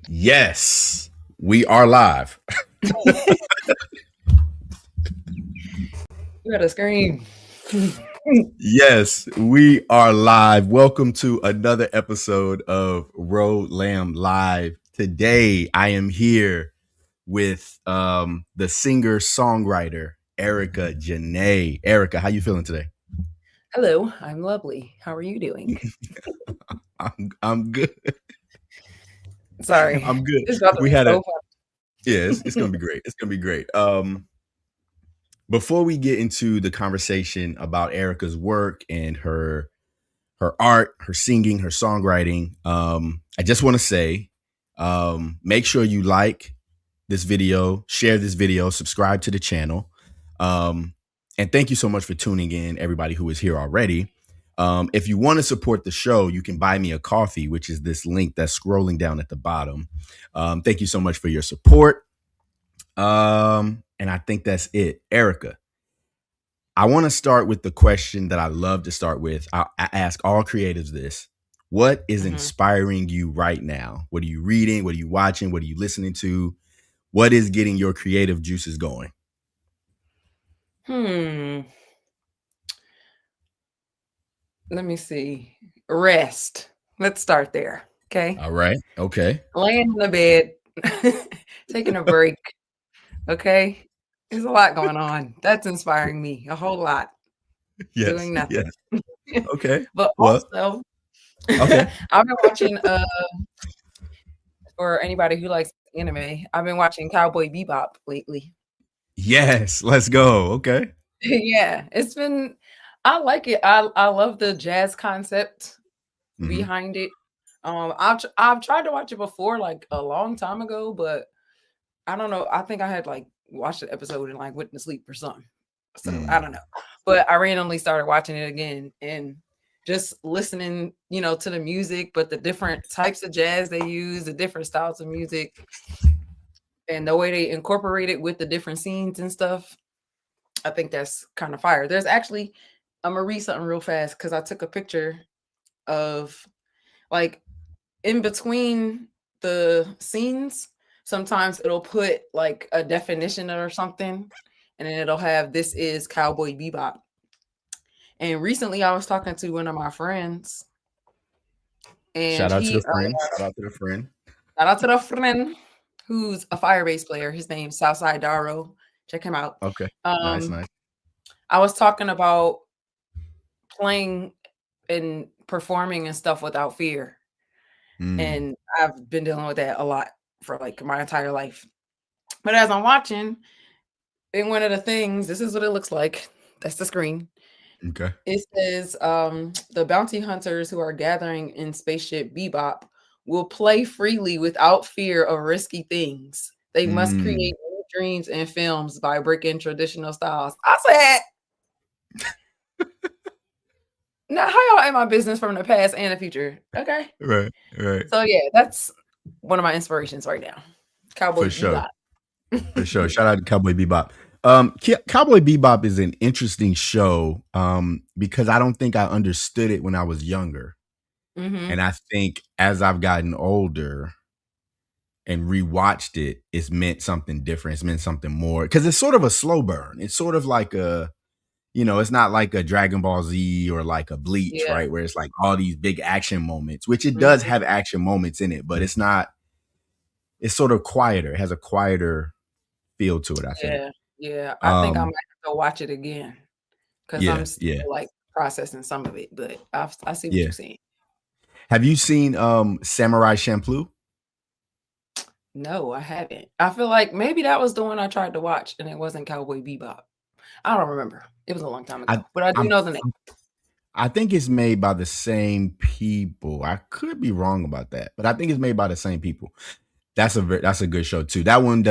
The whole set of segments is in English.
Yes, we are live. You gotta scream. Yes, we are live. Welcome to another episode of Road Lamb Live. Today, I am here with the singer-songwriter Erika JaNaé. Erika, how you feeling today? Hello, I'm lovely. How are you doing? I'm good. Sorry, I'm good. it's about to We be had a so fun. yeah. It's gonna be great. It's gonna be great. Before we get into the conversation about Erika's work and her art, her singing, her songwriting. I just want to say, make sure you like this video, share this video, subscribe to the channel. And thank you so much for tuning in, everybody who is here already. If you want to support the show, you can buy me a coffee, which is this link that's scrolling down at the bottom. Thank you so much for your support. And I think that's it. Erika, I want to start with the question that I love to start with. I ask all creatives this. What is Mhm. inspiring you right now? What are you reading? What are you watching? What are you listening to? What is getting your creative juices going? Hmm. Let me see. Rest. Let's start there. Okay. All right. Okay. Laying in the bed, taking a break. Okay. There's a lot going on. That's inspiring me a whole lot. Yes. Doing Yes. nothing. Okay. But Well, also, okay. I've been watching for anybody who likes anime, I've been watching Cowboy Bebop lately. Yes. Let's go. Okay. Yeah, it's been I like it. I love the jazz concept Hmm. behind it. I've tried to watch it before, like a long time ago, but I don't know. I think I had like watched the episode and like went to sleep or something. So I don't know. But I randomly started watching it again and just listening, to the music, but the different types of jazz they use, the different styles of music, and the way they incorporate it with the different scenes and stuff. I think that's kind of fire. There's actually I'm gonna read something real fast because I took a picture of like in between the scenes. Sometimes it'll put like a definition or something, and then it'll have this is Cowboy Bebop. And recently, I was talking to one of my friends, and Shout out to he the friend. Shout out to the friend. shout out to the friend who's a fire bass player. His name's Southside Daro. Check him out. Okay. Nice. Um, Nice. I was talking about playing and performing and stuff without fear. Mm. And I've been dealing with that a lot for like my entire life. But as I'm watching, and one of the things, this is what it looks like. That's the screen. Okay. It says the bounty hunters who are gathering in spaceship Bebop will play freely without fear of risky things. They must create Mm. new dreams and films by breaking traditional styles. I said, now how y'all in my business from the past and the future? Okay. Right. Right. So yeah, that's one of my inspirations right now. For Cowboy sure. Bebop. For sure. Shout out to Cowboy Bebop. Cowboy Bebop is an interesting show because I don't think I understood it when I was younger. And Mhm. I think as I've gotten older and rewatched it, it's meant something different. It's meant something more because it's sort of a slow burn. It's sort of like it's not like a Dragon Ball Z or like a Bleach, Yeah. right? Where it's like all these big action moments, which it does Mhm. have action moments in it, but it's sort of quieter. It has a quieter feel to it, I think. Yeah. Yeah. I think I might Um, have to watch it again because I'm yeah, still yeah, like processing some of it, but I see what yeah. you're saying. Have you seen Samurai Champloo? No, I haven't. I feel like maybe that was the one I tried to watch and it wasn't Cowboy Bebop. I don't remember. It was a long time I ago, but I do I'm know the name. I think it's made by the same people. I could be wrong about that, but I think it's made by the same people. That's a good show too. That one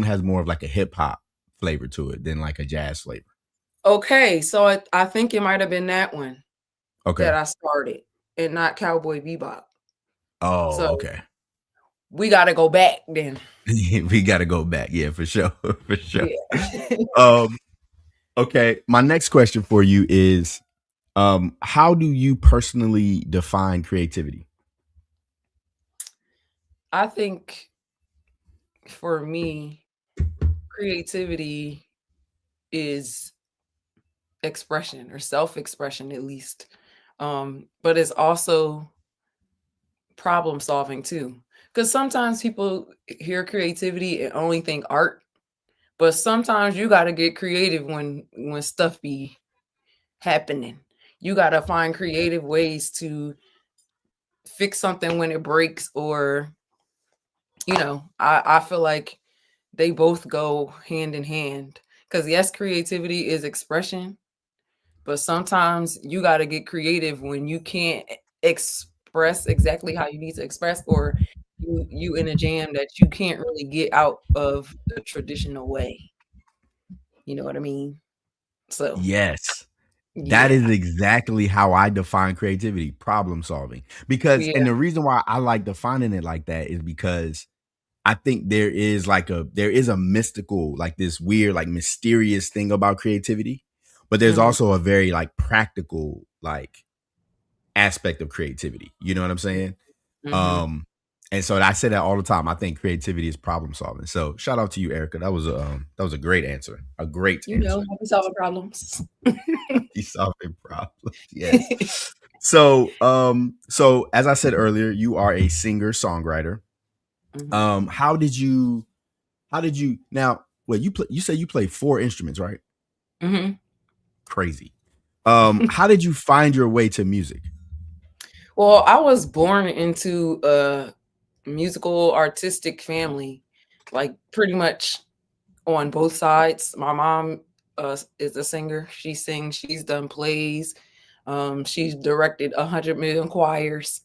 has more of like a hip hop flavor to it than like a jazz flavor. Okay, so I think it might have been that one that Okay. I started and not Cowboy Bebop. Oh, So okay. we got to go back then. We got to go back. Yeah, for sure. For sure. Yeah. Um okay, my next question for you is how do you personally define creativity? I think for me, creativity is expression or self-expression at least. But it's also problem solving too. Because sometimes people hear creativity and only think art, but sometimes you got to get creative when stuff be happening. You got to find creative ways to fix something when it breaks, or I feel like they both go hand in hand. Because yes, creativity is expression, but sometimes you got to get creative when you can't express exactly how you need to express, or you in a jam that you can't really get out of the traditional way. You know what I mean? So Yes. That yeah, is exactly how I define creativity, problem solving. Because, yeah, and the reason why I like defining it like that is because I think there is a mystical, like this weird, like mysterious thing about creativity, but there's hmm, also a very like practical, like aspect of creativity. You know what I'm saying? hmm. Um, and so I say that all the time. I think creativity is problem solving. So shout out to you, Erica. That was a great answer. A great answer. How we solving problems. You solving problems. Yes. So as I said earlier, you are a singer songwriter. Hmm. How did you now? Well, you say you play 4 instruments, right? Hmm. Crazy. How did you find your way to music? Well, I was born into a musical artistic family, like pretty much on both sides. My mom is a singer. She sings. She's done plays. She's directed 100 million choirs.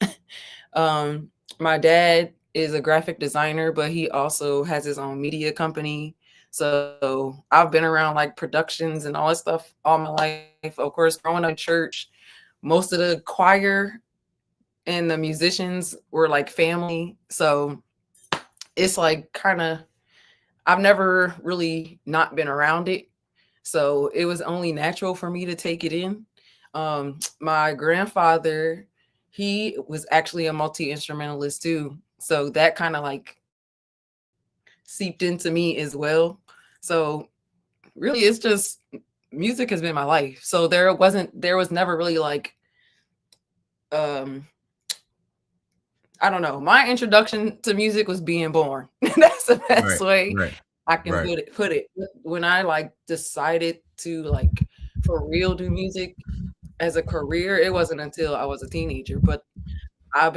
um, my dad is a graphic designer, but he also has his own media company. So I've been around like productions and all that stuff all my life. Of course, growing up in church, most of the choir and the musicians were like family. So it's like kind of, I've never really not been around it. So it was only natural for me to take it in. My grandfather, he was actually a multi instrumentalist too. So that kind of like seeped into me as well. So really, it's just music has been my life. So there was never really like, um, I don't know. My introduction to music was being born. That's the best Right, way right, I can right. put it. When I like decided to like for real do music as a career, it wasn't until I was a teenager. But I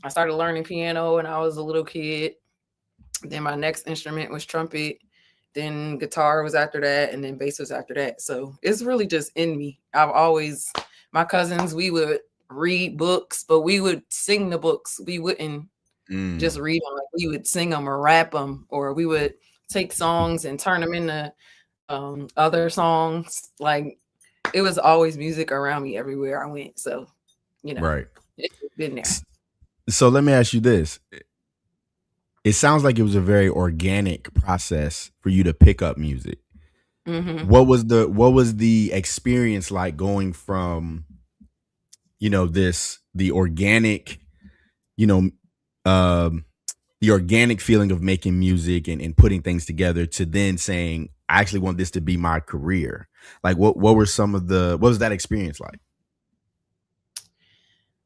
started learning piano when I was a little kid. Then my next instrument was trumpet. Then guitar was after that, and then bass was after that. So it's really just in me. My cousins, we would read books, but we would sing the books. We wouldn't just Mm, read them. Like we would sing them or rap them, or we would take songs and turn them into other songs. Like it was always music around me everywhere I went. So you know, right. it's been there. So let me ask you this. It sounds like it was a very organic process for you to pick up music. Hmm. What was the experience like going from, the organic, you know, um the organic feeling of making music and putting things together to then saying, I actually want this to be my career. Like what was that experience like?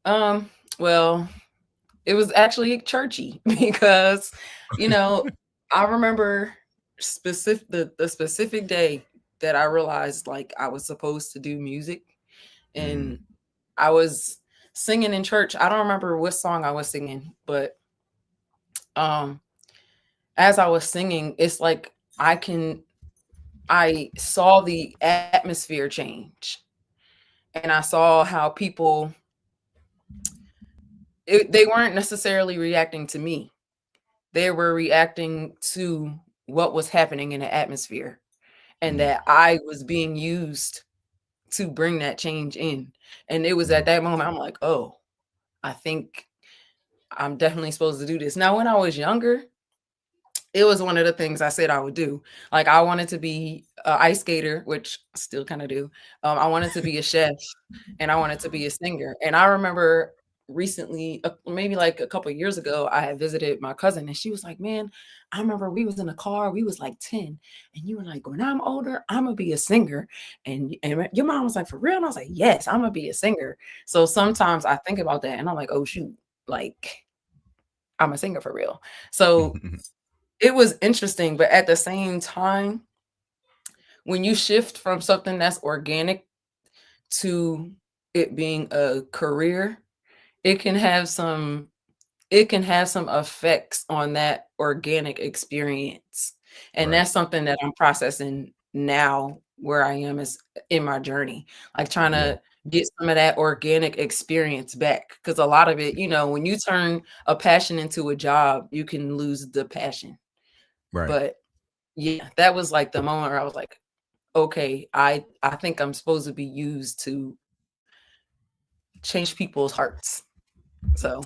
Um, well, it was actually churchy because, you know, I remember the specific day that I realized like I was supposed to do music, Mm, and I was singing in church. I don't remember what song I was singing, but um as I was singing, it's like I saw the atmosphere change, and I saw how people they weren't necessarily reacting to me. They were reacting to what was happening in the atmosphere, and mm, that I was being used to bring that change in. And it was at mm, that moment I'm like, "Oh, I think I'm definitely supposed to do this." Now, when I was younger, it was one of the things I said I would do. Like I wanted to be a ice skater, which I still kind of do. I wanted to be a chef, and I wanted to be a singer. And I remember recently, maybe like a couple of years ago, I had visited my cousin, and she was like, "Man, I remember we was in a car. We was like 10, and you were like, when I'm older, I'm gonna be a singer." And your mom was like, "For real?" And I was like, "Yes, I'm gonna be a singer." So sometimes I think about that, and I'm like, "Oh shoot, like I'm a singer for real." So it was interesting, but at the same time, when you shift from something that's organic to it being a career, it can have some effects on that organic experience. And Right. that's something that I'm processing now, where I am is in my journey, like trying Yeah. to get some of that organic experience back. Cause a lot of it, when you turn a passion into a job, you can lose the passion. Right. But yeah, that was like the moment where I was like, okay, I think I'm supposed to be used to change people's hearts. So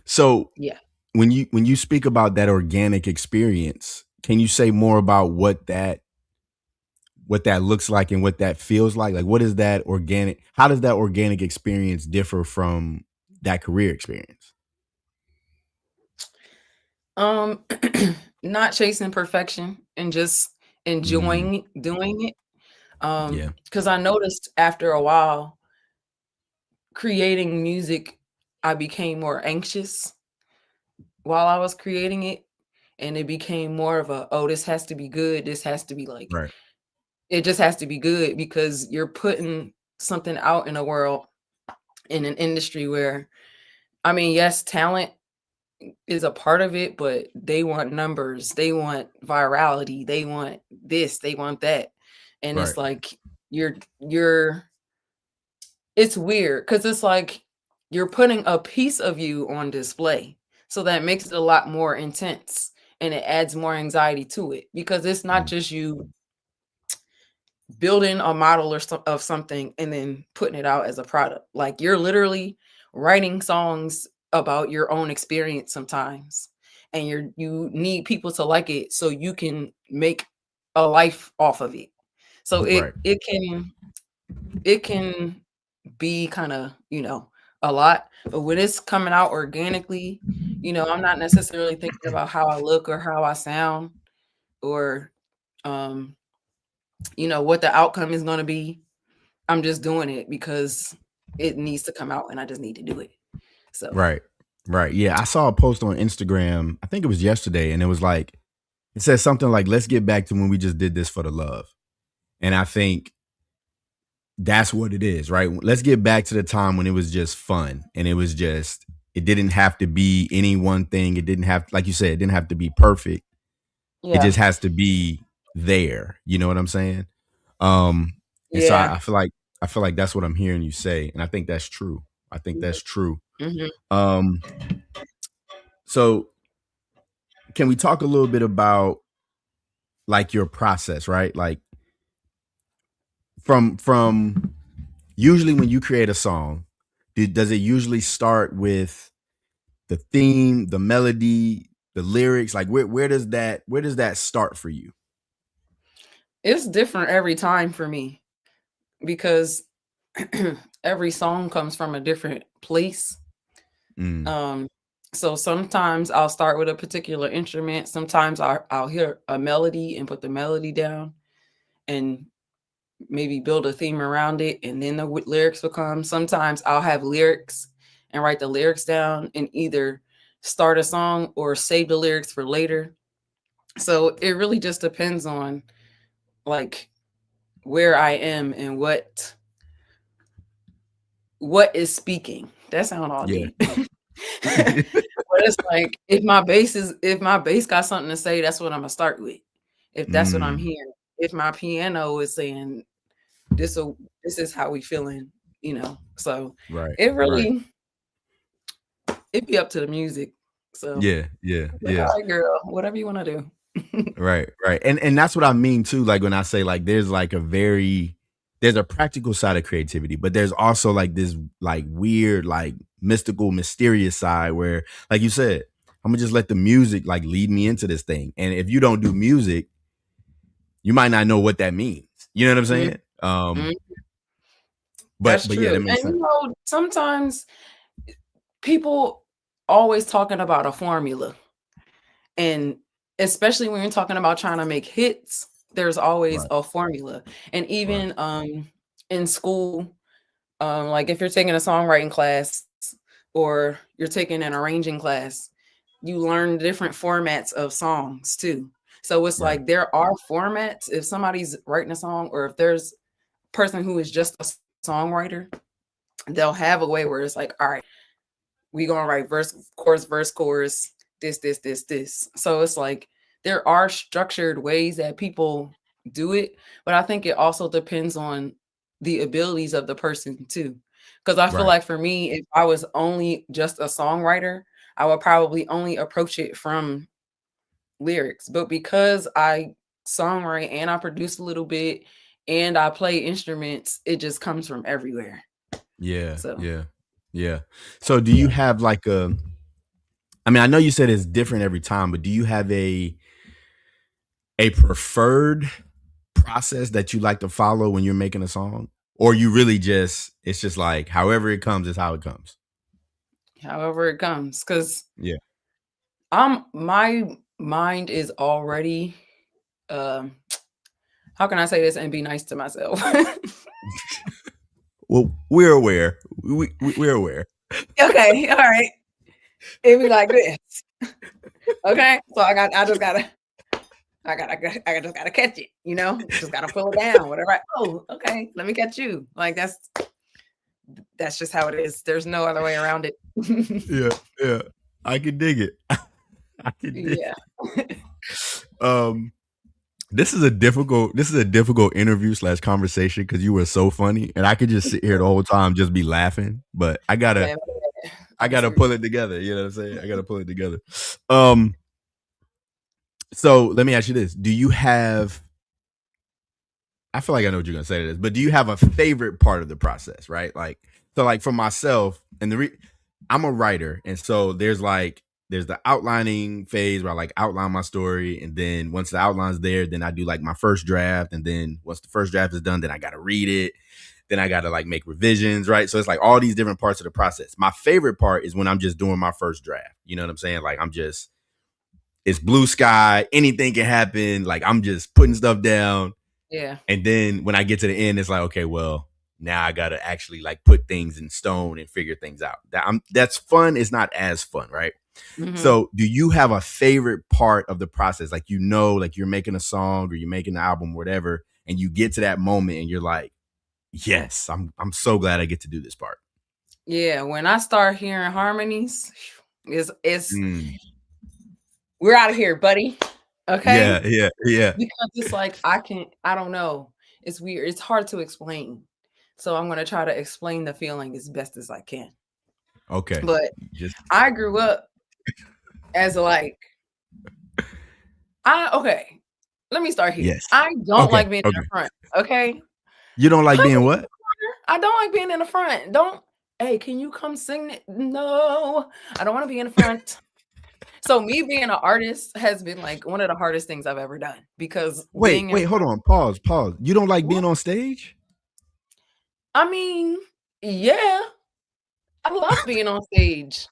So yeah. when you speak about that organic experience, can you say more about what that looks like and what that feels like? Like, what is that organic? How does that organic experience differ from that career experience? Um, not chasing perfection and just Mm, enjoying doing it. yeah. Because I noticed after a while creating music, I became more anxious while I was creating it. And it became more of a, oh, this has to be good. This has to be like, Right. it just has to be good because you're putting something out in the world in an industry where, I mean, yes, talent is a part of it, but they want numbers, they want virality, they want this, they want that. And Right. it's like you're it's weird because it's like you're putting a piece of you on display. So that makes it a lot more intense and it adds more anxiety to it because it's not Mm, just you building a model of something and then putting it out as a product. Like you're literally writing songs about your own experience sometimes, and you need people to like it so you can make a life off of it. So right. it can be kind of, a lot, but when it's coming out organically, I'm not necessarily thinking about how I look or how I sound or um what the outcome is going to be. I'm just doing it because it needs to come out and I just need to do it. So, Right. Right. Yeah. I saw a post on Instagram, I think it was yesterday, and it was like, it says something like, let's get back to when we just did this for the love. And I think that's what it is, right? Let's get back to the time when it was just fun and it didn't have to be any one thing. It didn't have, like you said, it didn't have to be perfect. It yeah. just has to be there. You know what I'm saying? Um, and so Yeah. I feel like that's what I'm hearing you say. And I think that's true. I think that's true. Mhm. Um, so can we talk a little bit about like your process, right? Like from usually when you create a song, does it usually start with the theme, the melody, the lyrics? Like where does that start for you? It's different every time for me because every song comes from a different place. Mm, Um, so sometimes I'll start with a particular instrument. Sometimes I'll hear a melody and put the melody down and maybe build a theme around it, and then the lyrics will come. Sometimes I'll have lyrics and write the lyrics down and either start a song or save the lyrics for later. So it really just depends on like where I am and what is speaking. That sound all yeah. deep. But it's like if my bass got something to say, that's what I'm gonna start with. If that's what I'm Mm, hearing. If my piano is saying this will this is how we feeling, So right. it Right. really it be up to the music. So Yeah. Yeah. like, Yeah. all right, girl, whatever you want to do. Right, right. And that's what I mean too. Like when I say like there's a practical side of creativity, but there's also like this like weird, like mystical, mysterious side where, like you said, I'm gonna just let the music like lead me into this thing. And if you don't do music, you might not know what that means. You know what I'm Mhm, saying? mhm. But That's yeah, that true. makes And sense. sometimes people always talking about a formula, and especially when you're talking about trying to make hits, there's always Right. a formula. And Right. even in school, like if you're taking a songwriting class or you're taking an arranging class, you learn different formats of songs too. So it's Right. like there are formats. If somebody's writing a song, or if there's a person who is just a songwriter, they'll have a way where it's like, all right, we gonna write verse, chorus, this. So it's like there are structured ways that people do it, but I think it also depends on the abilities of the person too. Because I feel Right. like for me, if I was only just a songwriter, I would probably only approach it from lyrics. But because I songwrite and I produce a little bit and I play instruments, it just comes from everywhere. Yeah. So Yeah. Yeah. So do you yeah. have like a, I mean, I know you said it's different every time, but do you have a preferred process that you like to follow when you're making a song? Or you really just, it's just like however it comes is how it comes. However it comes. Because Yeah. my mind is already um how can I say this and be nice to myself? Well, we're aware. We're aware. Okay, all right. It be like this. Okay. So I just gotta catch it, just gotta pull it down, whatever. Oh, okay, let me catch you. Like that's just how it is. There's no other way around it. Yeah. Yeah. I can dig it. I can dig Yeah. it. Um this is a difficult interview / conversation because you were so funny and I could just sit here the whole time just be laughing, but I gotta Man, I I'll be gotta serious. pull it together. You know what I'm saying? I gotta pull it together. Um, so let me ask you this: Do you have? I feel like I know what you're gonna say to this, but do you have a favorite part of the process? Right? Like, so like for myself, and I'm a writer, and so there's the outlining phase where I like outline my story, and then once the outline's there, then I do like my first draft, and then once the first draft is done, then I gotta read it, then I gotta like make revisions, right? So it's like all these different parts of the process. My favorite part is when I'm just doing my first draft. You know what I'm saying? Like it's blue sky, anything can happen. Like I'm just putting stuff down, Yeah. and then when I get to the end, it's like, okay, well, now I gotta actually like put things in stone and figure things out. That's fun. It's not as fun, right? Hmm. So, do you have a favorite part of the process? Like, like you're making a song or you're making an album, whatever, and you get to that moment and you're like, yes, I'm so glad I get to do this part. Yeah. When I start hearing harmonies, it's Mm. we're out of here, buddy. Okay. Yeah, yeah, yeah. Because it's like I don't know. It's weird. It's hard to explain. So I'm gonna try to explain the feeling as best as I can. Okay. But Just I grew up as like okay. Let me start here. yes. I don't Okay. like being in the Okay. front. Okay. You don't like Put me being in what? the corner. I don't like being in the front. Don't hey, can you come sing it? No, I don't want to be in the front. So me being an artist has been like one of the hardest things I've ever done because Wait, being in wait, hold on. Pause, pause. You don't like front, being on stage? I mean, yeah, I love being on stage.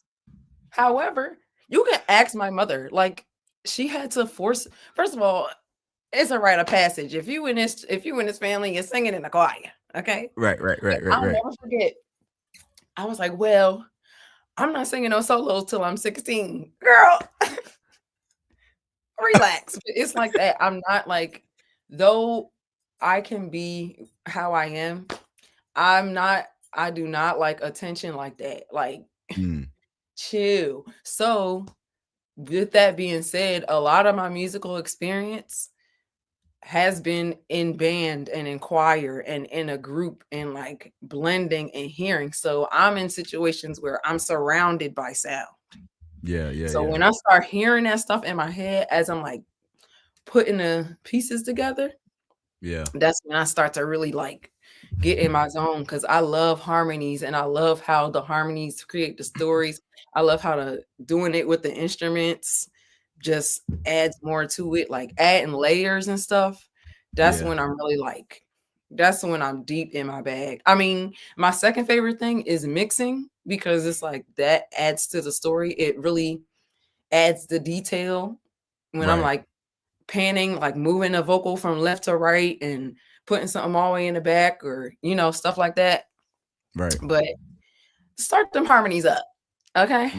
However, you can ask my mother. Like, she had to force. First of all, it's a rite of passage. If you in this family, you're singing in the choir. Okay, Right, right, but right, right, I'll right. never forget. I was like, well, I'm not singing no solos till I'm 16. Girl, relax. It's like that. I'm not like, though I can be how I am. I'm not. I do not like attention like that. Like, Mm, chill. So with that being said, a lot of my musical experience has been in band and in choir and in a group and like blending and hearing. So I'm in situations where I'm surrounded by sound. yeah, yeah, So yeah, when I start hearing that stuff in my head as I'm like putting the pieces together, yeah, that's when I start to really like get in my zone because I love harmonies and I love how the harmonies create the stories. I love how the doing it with the instruments just adds more to it, like adding layers and stuff. That's yeah. when I'm really like that's when I'm deep in my bag. I mean, my second favorite thing is mixing because it's like that adds to the story. It really adds the detail when I'm Right. like panning, like moving a vocal from left to right and putting something all the way in the back or, stuff like that. Right. But start them harmonies up. Okay.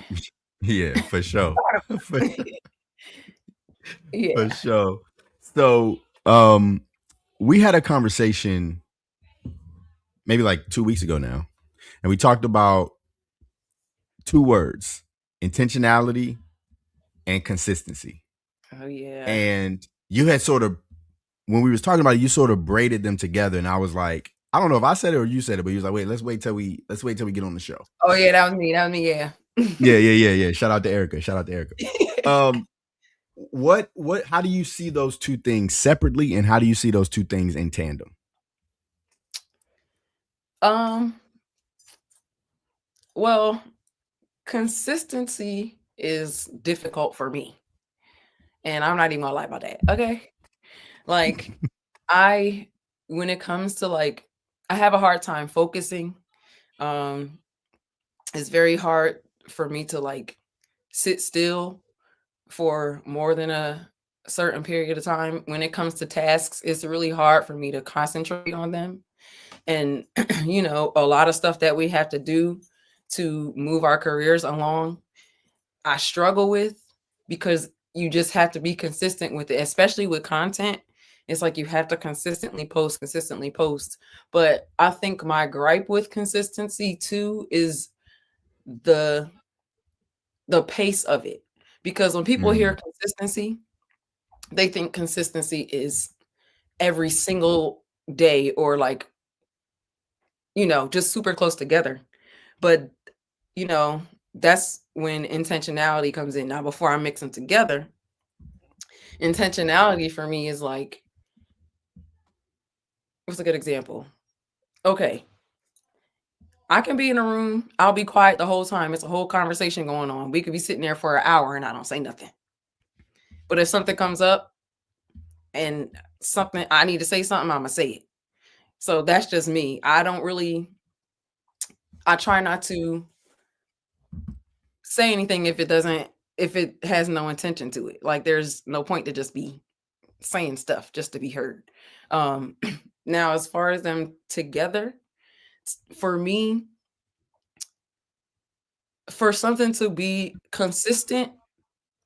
Yeah, for sure. for, for Yeah. sure. So, we had a conversation maybe like 2 weeks ago now, and we talked about two words: intentionality and consistency. Oh yeah. And you had sort of, when we was talking about it, you sort of braided them together, and I was like, I don't know if I said it or you said it, but you was like, wait, let's wait till we get on the show. Oh yeah, that was me. That was me. Yeah. Yeah. Shout out to Erika. Shout out to Erika. What how do you see those two things separately, and how do you see those two things in tandem? um. Well, consistency is difficult for me, and I'm not even gonna lie about that. Okay. Like I when it comes to like I have a hard time focusing. Um it's very hard for me to like sit still for more than a certain period of time. When it comes to tasks, it's really hard for me to concentrate on them. And a lot of stuff that we have to do to move our careers along, I struggle with because you just have to be consistent with it, especially with content. It's like you have to consistently post. But I think my gripe with consistency too is the the pace of it. Because when people hear Mm, consistency, they think consistency is every single day or like, just super close together. But, you know, that's when intentionality comes in. Now, before I mix them together, intentionality for me is like, what's a good example? Okay, I can be in a room, I'll be quiet the whole time. It's a whole conversation going on. We could be sitting there for an hour and I don't say nothing. But if something comes up and something I need to say something, I'm gonna say it. So that's just me. I try not to say anything if it has no intention to it. Like there's no point to just be saying stuff just to be heard. Um now as far as them together, for me, for something to be consistent,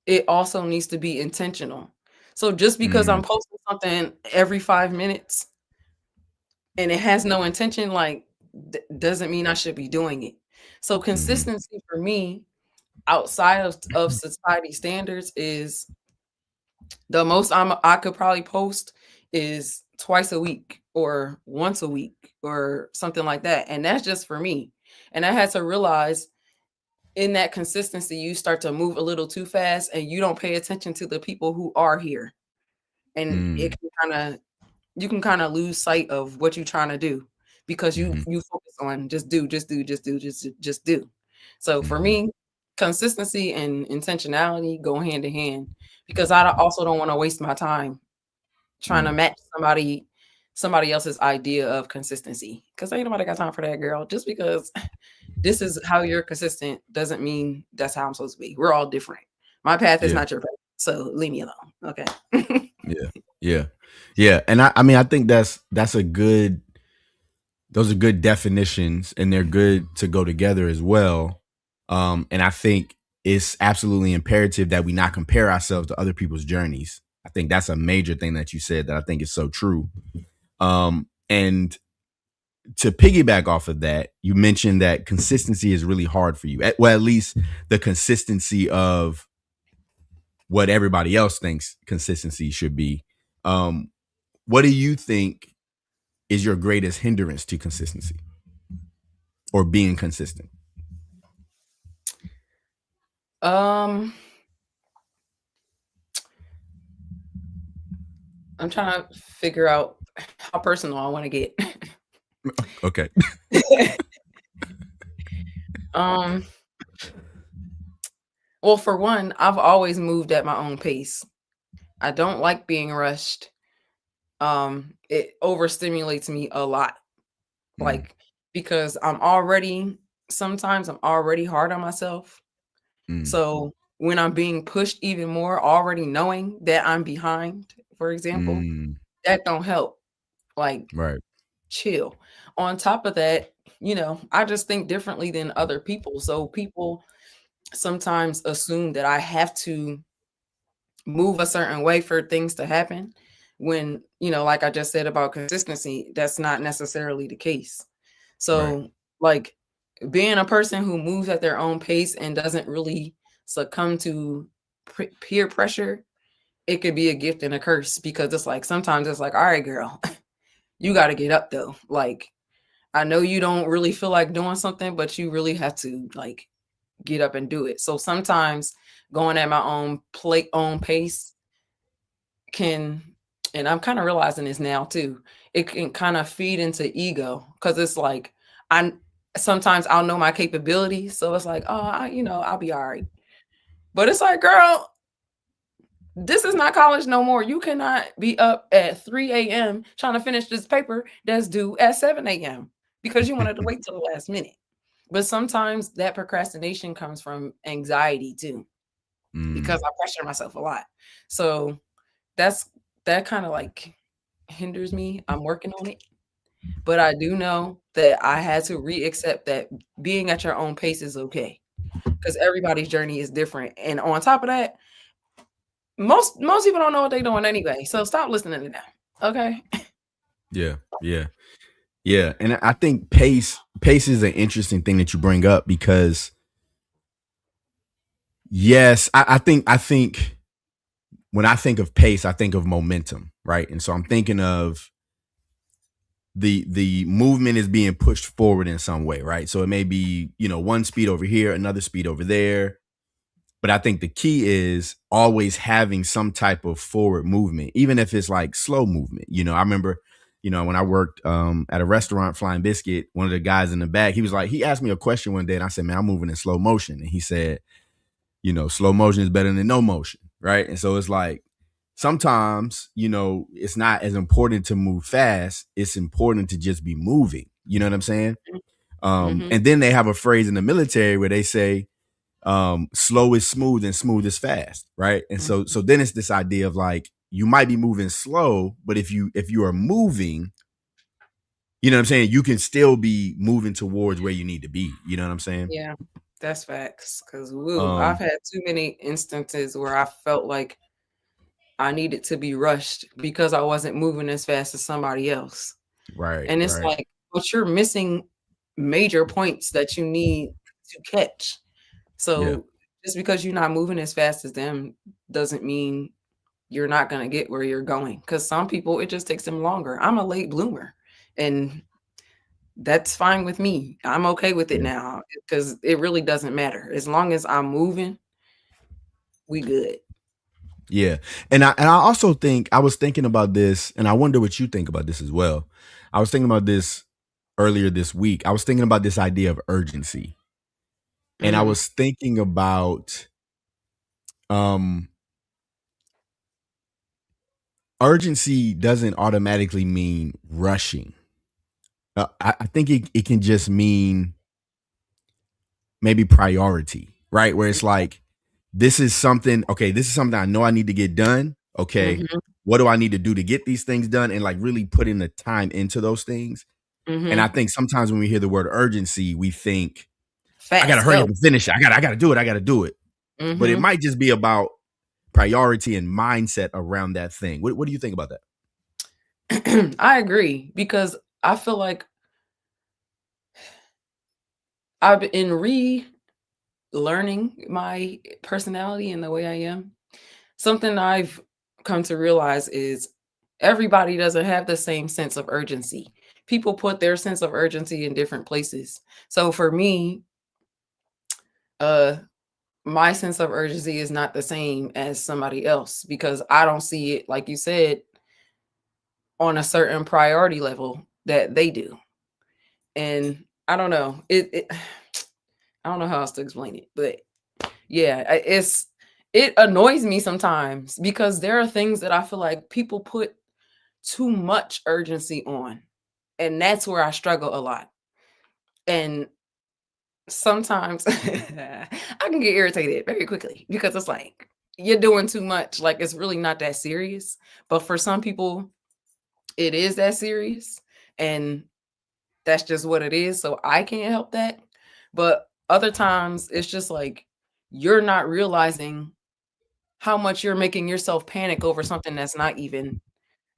it also needs to be intentional. So just because mm, I'm posting something every 5 minutes and it has no intention, like doesn't mean I should be doing it. So mhm, consistency for me outside of society standards is the most I could probably post is twice a week or once a week or something like that. And that's just for me. And I had to realize in that consistency, you start to move a little too fast and you don't pay attention to the people who are here. And mm, you can kind of lose sight of what you're trying to do because mhm, you focus on just do. So for mhm, me, consistency and intentionality go hand in hand because also don't want to waste my time trying to mm. match somebody else's idea of consistency because ain't nobody got time for that, girl. Just because this is how you're consistent doesn't mean that's how I'm supposed to be. We're all different. My path is Yeah, not your path, so leave me alone. Okay. yeah, yeah, yeah. And I mean, I think that's a good. Those are good definitions, and they're good to go together as well. And I think it's absolutely imperative that we not compare ourselves to other people's journeys. I think that's a major thing that you said that I think is so true. And to piggyback off of that, you mentioned that consistency is really hard for you. Well, at least the consistency of what everybody else thinks consistency should be. Um, what do you think is your greatest hindrance to consistency or being consistent? um I'm trying to figure out how personal I want to get. Okay. um well, for one, I've always moved at my own pace. I don't like being rushed. it overstimulates me a lot. Mm, Like, because sometimes I'm already hard on myself. mm, So when I'm being pushed even more, already knowing that I'm behind, for example, mm, that don't help. Like, right. chill. On top of that, I just think differently than other people. So people sometimes assume that I have to move a certain way for things to happen when, like I just said about consistency, that's not necessarily the case. Right. So, like, being a person who moves at their own pace and doesn't really succumb to peer pressure, it could be a gift and a curse, because it's like sometimes it's like, all right, girl, you got to get up though. Like, I know you don't really feel like doing something, but you really have to, like, get up and do it. So sometimes going at my own pace can, and I'm kind of realizing this now too, it can kind of feed into ego, because it's like I sometimes I'll know my capabilities, so it's like, oh, I'll be all right. But it's like, girl, this is not college no more. You cannot be up at 3 a.m. trying to finish this paper that's due at 7 a.m. because you wanted to wait till the last minute. But sometimes that procrastination comes from anxiety too, because Mm, I pressure myself a lot. So that's that kind of like hinders me. I'm working on it. But I do know that I had to re-accept that being at your own pace is okay, because everybody's journey is different. And on top of that, most people don't know what they're doing anyway. So stop listening to them. Okay. yeah. Yeah. Yeah. And I think pace is an interesting thing that you bring up because yes, I think when I think of pace, I think of momentum, right? And so I'm thinking of the movement is being pushed forward in some way, right? So it may be, one speed over here, another speed over there. But I think the key is always having some type of forward movement, even if it's like slow movement. I remember, when I worked at a restaurant, Flying Biscuit, one of the guys in the back, he asked me a question one day and I said, man, I'm moving in slow motion. And he said, slow motion is better than no motion. Right. And so it's like sometimes, it's not as important to move fast. It's important to just be moving. You know what I'm saying? Mm-hmm. And then they have a phrase in the military where they say, slow is smooth and smooth is fast. Right. And so then it's this idea of like, you might be moving slow, but if you are moving, you know what I'm saying? You can still be moving towards where you need to be. You know what I'm saying? Yeah, that's facts. Because woo, I've Um, had too many instances where I felt like I needed to be rushed because I wasn't moving as fast as somebody else. right, And it's right. like, but you're missing major points that you need to catch. Yeah. So just because you're not moving as fast as them doesn't mean you're not going to get where you're going. Because some people, it just takes them longer. I'm a late bloomer, and that's fine with me. I'm okay with it Yeah. now because it really doesn't matter. As long as I'm moving, we good. Yeah. And I also think I was thinking about this, and I wonder what you think about this as well. I was thinking about this earlier this week. I was thinking about this idea of urgency. And I Mm, was thinking about um urgency doesn't automatically mean rushing. I think it can just mean maybe priority, right? Where it's like, this is something I know I need to get done. Okay. mhm, What do I need to do to get these things done? And like really put in the time into those things. And I mhm. think sometimes when we hear the word urgency, we think, I gotta Fast, hurry go. up and finish it. I gotta do it. I gotta do it. But it Mhm. might just be about priority and mindset around that thing. What do you think about that? I agree, because I feel like I've been learning my personality and the way I am. Something I've come to realize is everybody doesn't have the same sense of urgency. People put their sense of urgency in different places. So for me, uh my sense of urgency is not the same as somebody else, because I don't see it, like you said, on a certain priority level that they do. And I don't know. It I don't know how else to explain it, but yeah, it annoys me sometimes because there are things that I feel like people put too much urgency on. And that's where I struggle a lot. And sometimes I can get irritated very quickly because it's like you're doing too much. Like it's really not that serious. But for some people, it is that serious. And that's just what it is. So I can't help that. But other times it's just like you're not realizing how much you're making yourself panic over something that's not even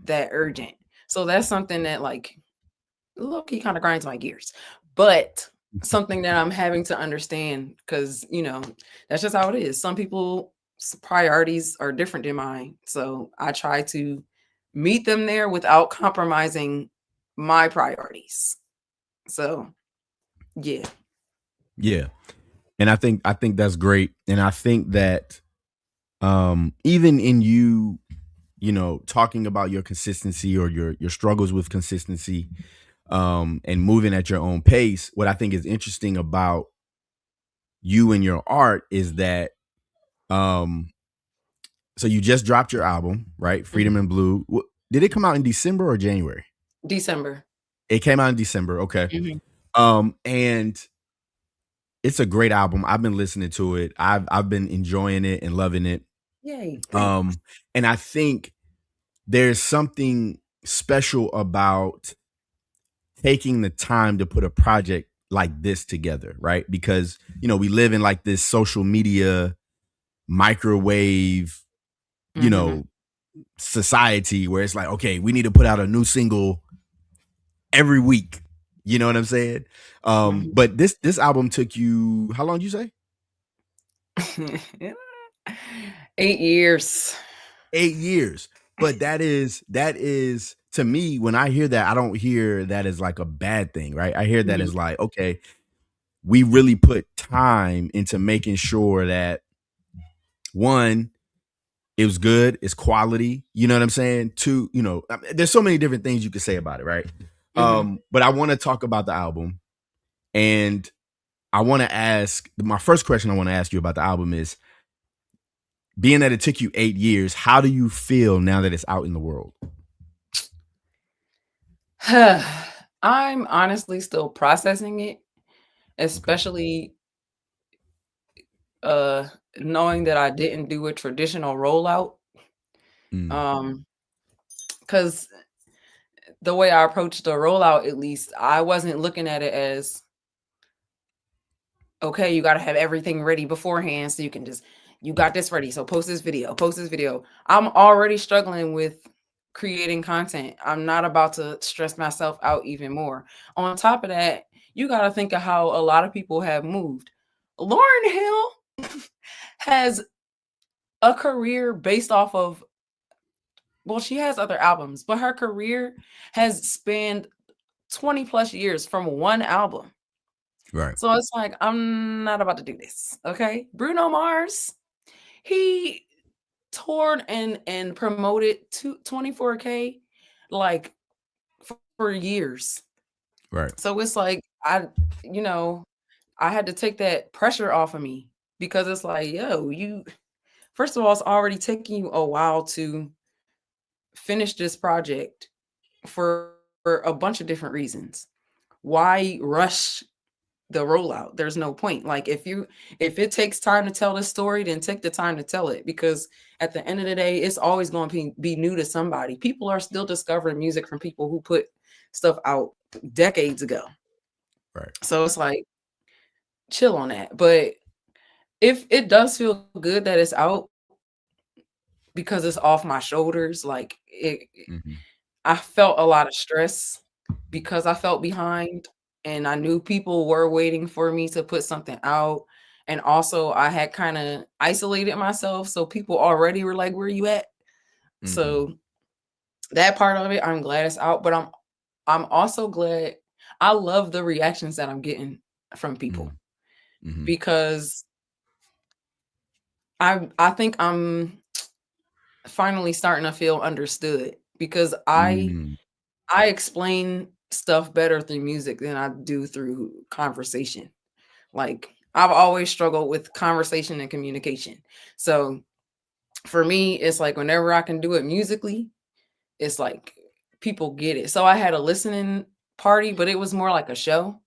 that urgent. So that's something that like low key kind of grinds my gears. But something that I'm having to understand because that's just how it is. Some people's priorities are different than mine. So I try to meet them there without compromising my priorities. So yeah. Yeah. And I think that's great. And I think that even in you, talking about your consistency or your struggles with consistency, and moving at your own pace, what I think is interesting about you and your art is that um so you just dropped your album, right? Freedom Mhm. and Blue. Did it come out in December or January? December. It came out in December. Okay. Mhm. And it's a great album. I've been listening to it. I've been enjoying it and loving it. Yay. Thanks. And I think there's something special about taking the time to put a project like this together, right? Because, we live in like this social media microwave, you Mhm. know, society where it's like, okay, we need to put out a new single every week. You know what I'm saying? Mhm. But this album took you how long did you say? 8 years. 8 years. But that is to me, when I hear that, I don't hear that as like a bad thing, right? I hear that Mhm. as like, okay, we really put time into making sure that one, it was good, it's quality. You know what I'm saying? Two, there's so many different things you could say about it, right? Mhm. But I want to talk about the album, and I want to ask my first question I want to ask you about the album is being that it took you 8 years, how do you feel now that it's out in the world? I'm honestly still processing it, Okay. especially uh knowing that I didn't do a traditional rollout. Mm, Um, because the way I approached the rollout, at least, I wasn't looking at it as okay, you got to have everything ready beforehand so you can just you got this ready. So post this video, post this video. I'm already struggling with creating content. I'm not about to stress myself out even more. On top of that, you got to think of how a lot of people have moved. Lauren Hill has a career based off of well, she has other albums, but her career has spanned 20 plus years from one album. right. So it's like, I'm not about to do this. Okay. Bruno Mars, he toured and promoted 24K like for years. Right. So it's like you know, I had to take that pressure off of me because it's like, yo, you first of all, it's already taking you a while to finish this project for a bunch of different reasons. Why rush the rollout? There's no point. Like if it takes time to tell the story, then take the time to tell it because at the end of the day, it's always going to be new to somebody. People are still discovering music from people who put stuff out decades ago. Right. So it's like chill on that. But if it does feel good that it's out because it's off my shoulders, like Hmm. I felt a lot of stress because I felt behind and I knew people were waiting for me to put something out. And also I had kind of isolated myself. So people already were like, where you at? Hmm. So that part of it, I'm glad it's out. But I'm also glad I love the reactions that I'm getting from people Hmm. because I think I'm finally starting to feel understood because Hmm. I explain stuff better through music than I do through conversation. Like I've always struggled with conversation and communication. So for me, it's like whenever I can do it musically, it's like people get it. So I had a listening party, but it was more like a show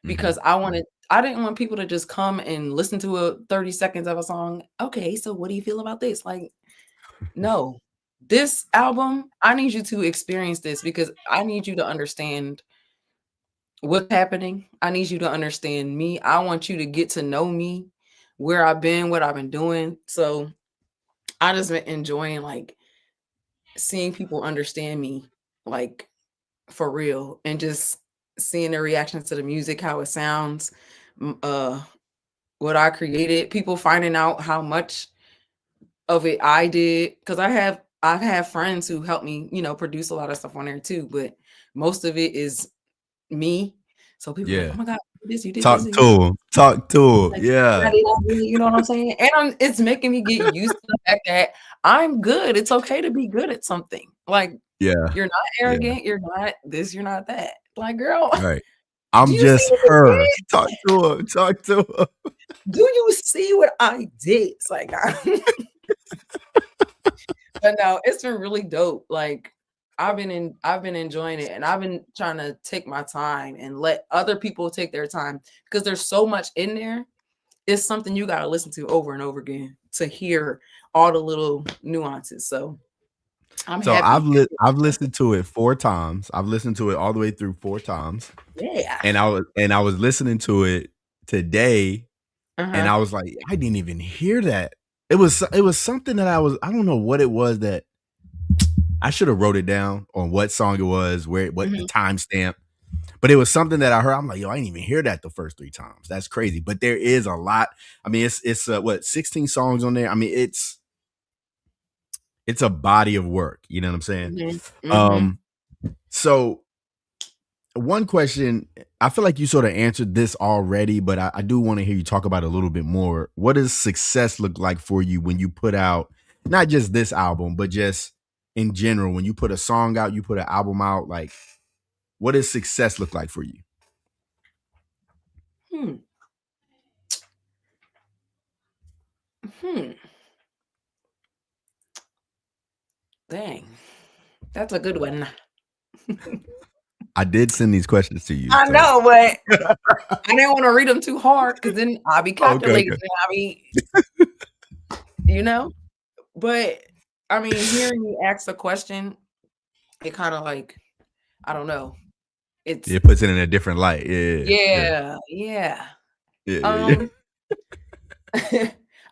because I didn't want people to just come and listen to a 30 seconds of a song. Okay, so what do you feel about this? Like, no. This album, I need you to experience this because I need you to understand what's happening. I need you to understand me. I want you to get to know me, where I've been, what I've been doing. So I just been enjoying like seeing people understand me, like for real, and just seeing their reactions to the music, how it sounds, what I created, people finding out how much of it I did. Cause I've had friends who helped me, produce a lot of stuff on there too, but most of it is me. So people are like, Yeah. oh my God, you did this, Talk and you to him. Talk to him. like, Yeah. you know what I'm saying? And it's making me get used to the fact that I'm good. It's okay to be good at something. Like, Yeah. you're not Yeah. arrogant. You're not this. You're not that. Like, girl, Right. do I'm you see just what I her. did? Talk to him. Talk to him. Do you see what I did? It's like, but no, it's been really dope. Like, I've been enjoying it, and I've been trying to take my time and let other people take their time because there's so much in there. It's something you got to listen to over and over again to hear all the little nuances. So I'm So happy. I've listened to it 4 times. I've listened to it all the way through 4 times. Yeah. And I was listening to it today, and Uh-huh. I was like, I didn't even hear that. It was something that I don't know what it was that I should have wrote it down on what song it was, what the Mhm. timestamp. But it was something that I heard. I'm like, yo, I didn't even hear that the first 3 times. That's crazy. But there is a lot. I mean, it's what 16 songs on there. I mean, it's a body of work. You know what I'm saying? Mhm. Mhm. So one question, I feel like you sort of answered this already, but I do want to hear you talk about it a little bit more. What does success look like for you when you put out not just this album, but just in general, when you put a song out, you put an album out, like what does success look like for you? Hmm. Hmm. Dang. That's a good one. I did send these questions to you. I So know, but I didn't want to read them too hard because then I'll be okay, calculating. okay. I'll be, you know. But I mean, hearing you ask the question, it kind of like, I don't know. It's It puts it in a different light. Yeah, yeah, yeah. yeah, yeah, yeah. Um,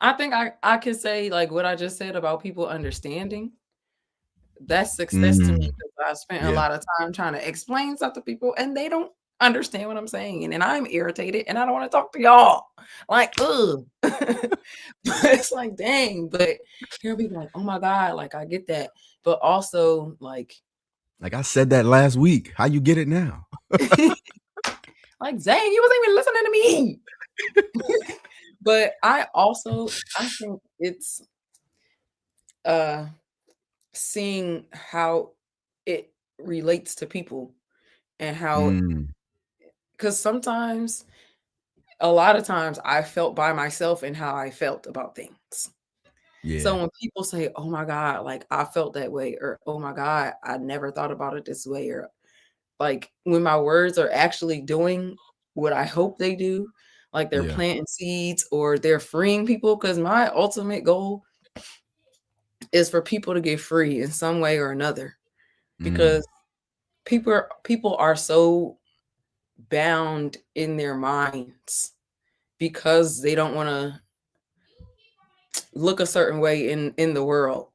I think I could say like what I just said about people understanding. That's success to me Mm, because I spent a yeah, lot of time trying to explain stuff to people and they don't understand what I'm saying. And then I'm irritated and I don't want to talk to y'all. Like, ugh. But it's like, dang. But he'll be like, oh my God, like I get that. But also like like I said that last week. How you get it now? like, dang, you wasn't even listening to me. But I think it's uh seeing how it relates to people and how Mm, because sometimes a lot of times I felt by myself in how I felt about things. So yeah, when people say, "Oh my God, like I felt that way," or "Oh my God, I never thought about it this way," or like when my words are actually doing what I hope they do, like they're yeah. planting seeds or they're freeing people, because my ultimate goal is for people to get free in some way or another. Mm, Because people are so bound in their minds because they don't want to look a certain way in the world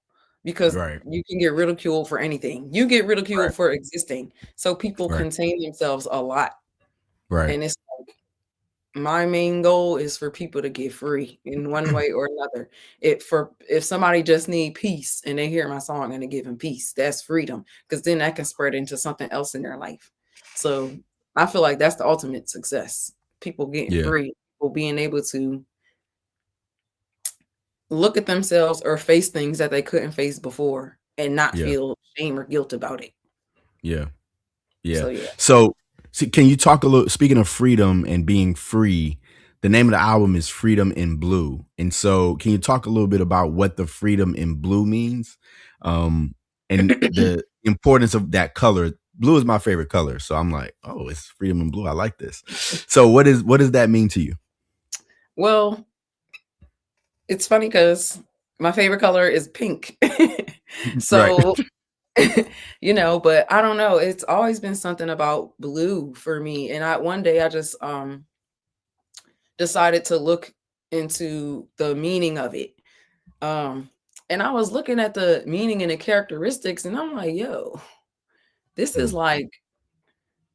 because right, you can get ridiculed for anything. You get right, ridiculed for existing. So people right, contain themselves a lot. right. And it's like my main goal is for people to get free in one way or another. If somebody just need peace and they hear my song and they give them peace, that's freedom. Because then that can spread into something else in their life. So I feel like that's the ultimate success. People getting Yeah, free, people being able to look at themselves or face things that they couldn't face before and not yeah, feel shame or guilt about it. yeah, yeah. So yeah. So, can you talk a little? Speaking of freedom and being free, the name of the album is Freedom in Blue, and so can you talk a little bit about what the Freedom in Blue means? And importance of that color. Blue is my favorite color, so I'm like, oh, it's freedom in blue. I like this. So what does that mean to you? Well, it's funny because my favorite color is pink. Right. So, but I don't know. It's always been something about blue for me. And one day I just decided to look into the meaning of it. And I was looking at the meaning and the characteristics, and I'm like, yo, this is like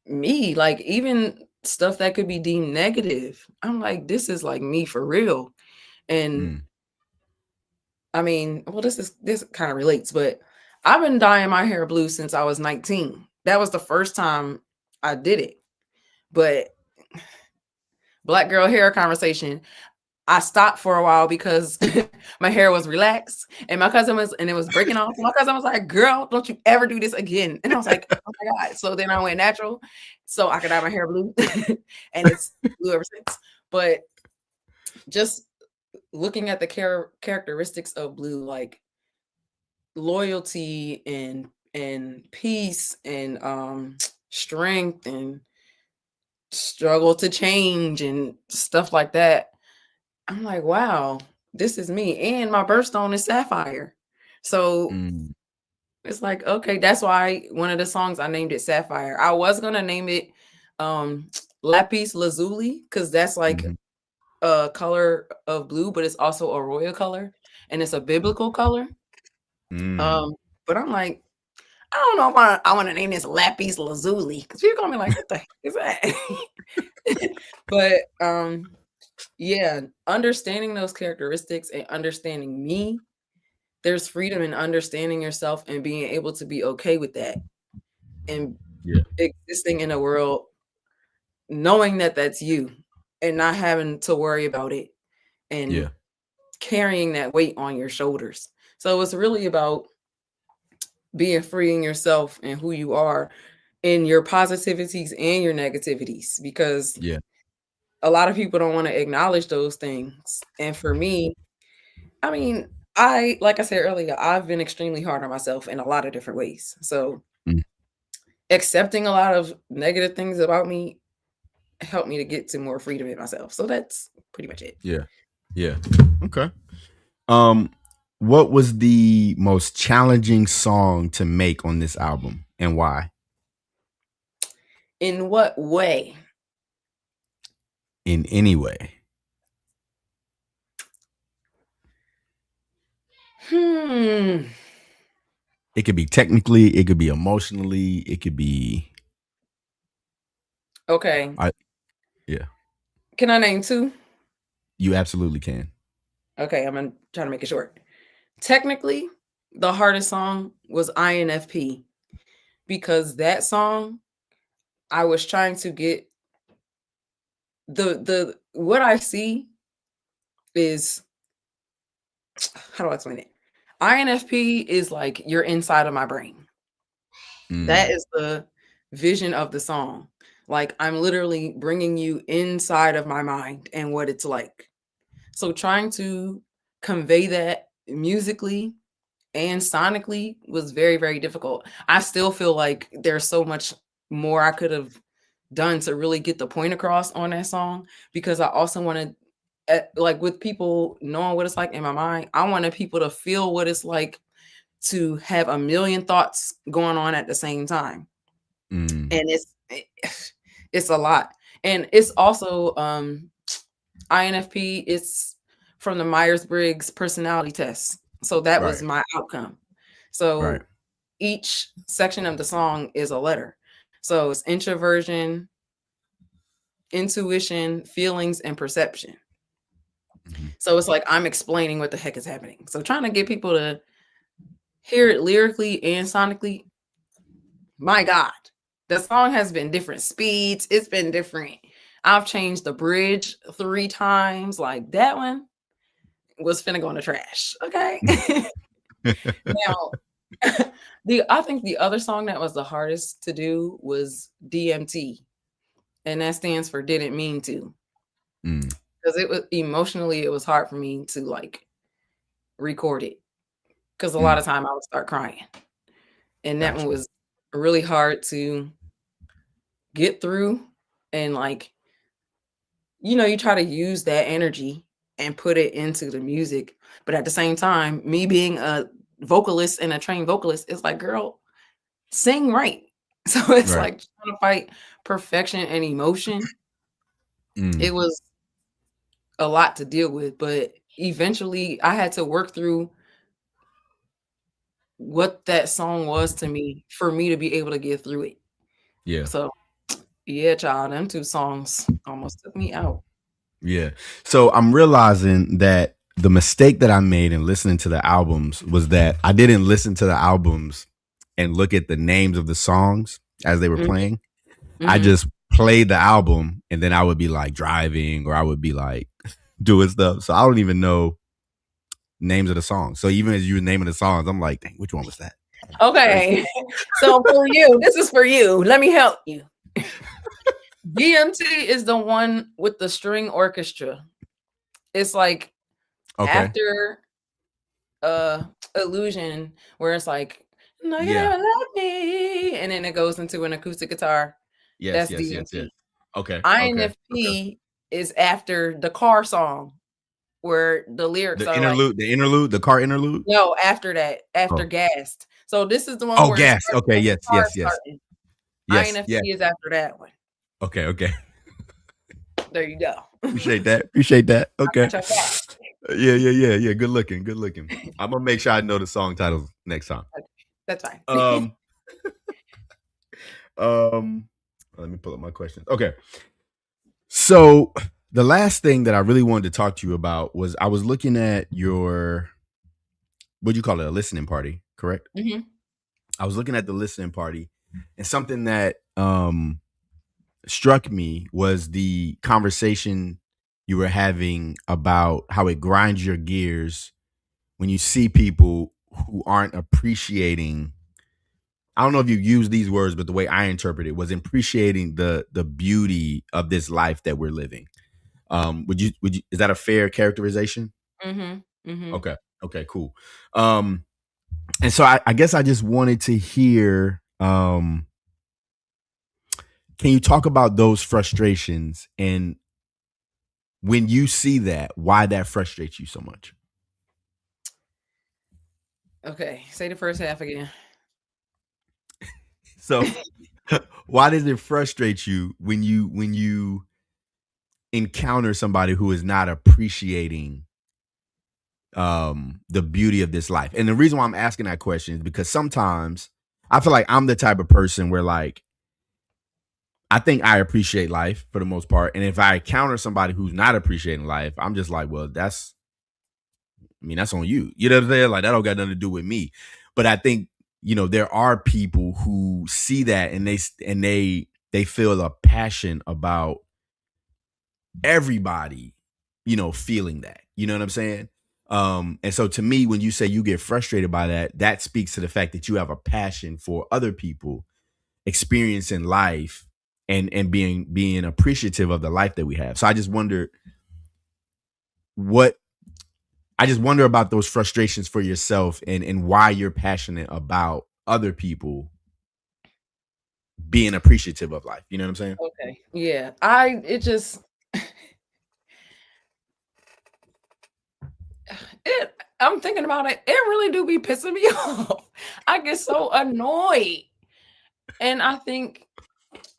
me. Like, even stuff that could be deemed negative, I'm like, this is like me for real. And I mean, well, this kind of relates, but I've been dyeing my hair blue since I was 19. That was the first time I did it. But black girl hair conversation, I stopped for a while because my hair was relaxed and it was breaking off. My cousin was like, girl, don't you ever do this again. And I was like, oh my God. So then I went natural so I could dye my hair blue and it's blue ever since. But just looking at the characteristics of blue, like loyalty and peace and strength and struggle to change and stuff like that, I'm like, wow, this is me. And my birthstone is sapphire. So it's like, okay, that's why one of the songs I named it Sapphire. I was gonna name it Lapis Lazuli, because that's like a color of blue, but it's also a royal color and it's a biblical color. But I'm like, I don't know if I want to name this Lapis Lazuli, because you're gonna be like, what the heck is that? But yeah, understanding those characteristics and understanding me, there's freedom in understanding yourself and being able to be okay with that and existing in a world knowing that that's you and not having to worry about it and carrying that weight on your shoulders. So it's really about being free in yourself and who you are in your positivities and your negativities, because a lot of people don't want to acknowledge those things. And for me, I mean, like I said earlier, I've been extremely hard on myself in a lot of different ways. So accepting a lot of negative things about me helped me to get to more freedom in myself. So that's pretty much it. Yeah. Okay. What was the most challenging song to make on this album and why? In what way? In any way. It could be technically, it could be emotionally, it could be. Okay. Yeah. Can I name two? You absolutely can. Okay, I'm gonna try to make it short. Technically, the hardest song was INFP, because that song, I was trying to get the what I see is, how do I explain it? INFP is like you're inside of my brain. That is the vision of the song. Like, I'm literally bringing you inside of my mind and what it's like. So trying to convey that musically and sonically was very, very difficult. I still feel like there's so much more I could have done to really get the point across on that song, because I also wanted, like, with people knowing what it's like in my mind, I wanted people to feel what it's like to have a million thoughts going on at the same time. And it's a lot. And it's also INFP, it's from the Myers-Briggs personality test. So that was my outcome. So each section of the song is a letter. So it's introversion, intuition, feelings, and perception. So it's like I'm explaining what the heck is happening. So trying to get people to hear it lyrically and sonically, my God, the song has been different speeds. It's been different. I've changed the bridge 3 times. Like, that one was finna go in the trash. Okay. Now, I think the other song that was the hardest to do was DMT. And that stands for didn't mean to. Because it was emotionally, it was hard for me to like record it. Because a lot of time I would start crying. and that one Gotcha. was really hard to get through. And like, you try to use that energy and put it into the music, but at the same time, me being a vocalist and a trained vocalist, it's like, girl, sing right. So it's Right. like trying to fight perfection and emotion. Mm. It was a lot to deal with, but eventually I had to work through what that song was to me for me to be able to get through it. Yeah. So yeah, child, them two songs almost took me out. Yeah. So I'm realizing that the mistake that I made in listening to the albums was that I didn't listen to the albums and look at the names of the songs as they were Mhm, playing. I mhm. just played the album and then I would be like driving or I would be like doing stuff. So I don't even know names of the songs. So even as you were naming the songs, I'm like, dang, which one was that? Crazy. Okay. So for you, this is for you. Let me help you. DMT is the one with the string orchestra. It's like Okay. after Illusion, where it's like, no, you Yeah. never love me. And then it goes into an acoustic guitar. Yes, That's yes, yes, yes. DMT. Okay. Okay. Okay. INFP is after the car song, where the lyrics are like, the car interlude. no, after that, after Oh. Gassed. So this is the one Oh, where it gas. starts Okay. with the Yes, car yes, yes. starting. Yes. Yeah. INFP is after that one. Okay. Okay. There you go. Appreciate that. Appreciate that. Okay. Check that. Yeah, yeah, yeah, yeah. Good looking. Good looking. I'm gonna make sure I know the song titles next time. That's fine. Um, um, let me pull up my questions. Okay. So the last thing that I really wanted to talk to you about was I was looking at your what do you call it? A listening party, correct? Mhm. I was looking at the listening party and something that struck me was the conversation you were having about how it grinds your gears when you see people who aren't appreciating. I don't know if you use these words, but the way I interpret it was appreciating the beauty of this life that we're living. Would you is that a fair characterization? Mhm. Mhm. Okay. Okay, cool. Um and so I guess I just wanted to hear can you talk about those frustrations and when you see that, why that frustrates you so much? Okay. Say the first half again. So why does it frustrate you when you encounter somebody who is not appreciating the beauty of this life? And the reason why I'm asking that question is because sometimes I feel like I'm the type of person where like I think I appreciate life for the most part. And if I encounter somebody who's not appreciating life, I'm just like, well, that's on you. You know what I'm saying? Like that don't got nothing to do with me. But I think, there are people who see that and they feel a passion about everybody, feeling that. You know what I'm saying? And so to me, when you say you get frustrated by that, that speaks to the fact that you have a passion for other people experiencing life and being appreciative of the life that we have. So what I just wonder about those frustrations for yourself and why you're passionate about other people being appreciative of life. You know what I'm saying? Okay. Yeah. I'm thinking about it. It really do be pissing me off. I get so annoyed. And I think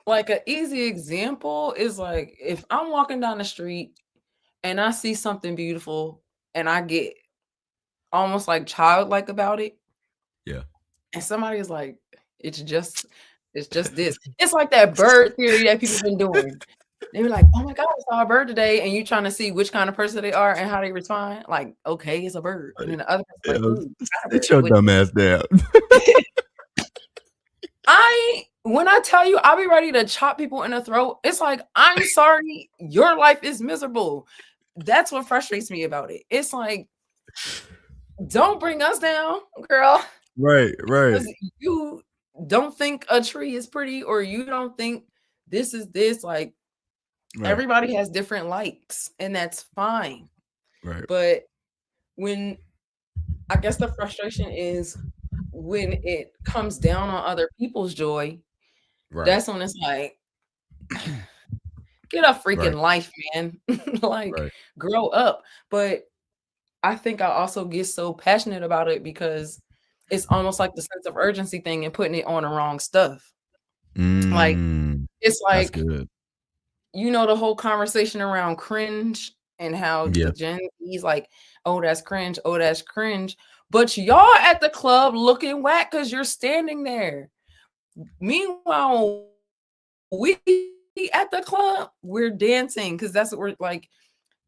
like an easy example is like if I'm walking down the street and I see something beautiful and I get almost like childlike about it, Yeah. and somebody is like, it's just this. It's like that bird theory that people been doing. They were like, "Oh my god, I saw a bird today," and you trying to see which kind of person they are and how they respond. Like, okay, it's a bird, and then the other person's like, Yeah, "Ooh, it's not a sit bird." your dumb ass down. When I tell you, I'll be ready to chop people in the throat. It's like, I'm sorry, your life is miserable. That's what frustrates me about it. It's like, don't bring us down, girl, Right, right, because you don't think a tree is pretty, or you don't think this is this. Like, right, everybody has different likes, and that's fine. right. But when I guess the frustration is when it comes down on other people's joy, Right. that's when it's like, get a freaking Right. life, man. Like, Right. grow up. But I think I also get so passionate about it because it's almost like the sense of urgency thing and putting it on the wrong stuff. Like, it's That's like, good. the whole conversation around cringe and how Yeah. the Gen Z's like, oh, that's cringe. Oh, that's cringe. But y'all at the club looking whack because you're standing there. Meanwhile, we at the club, we're dancing because that's what we're like.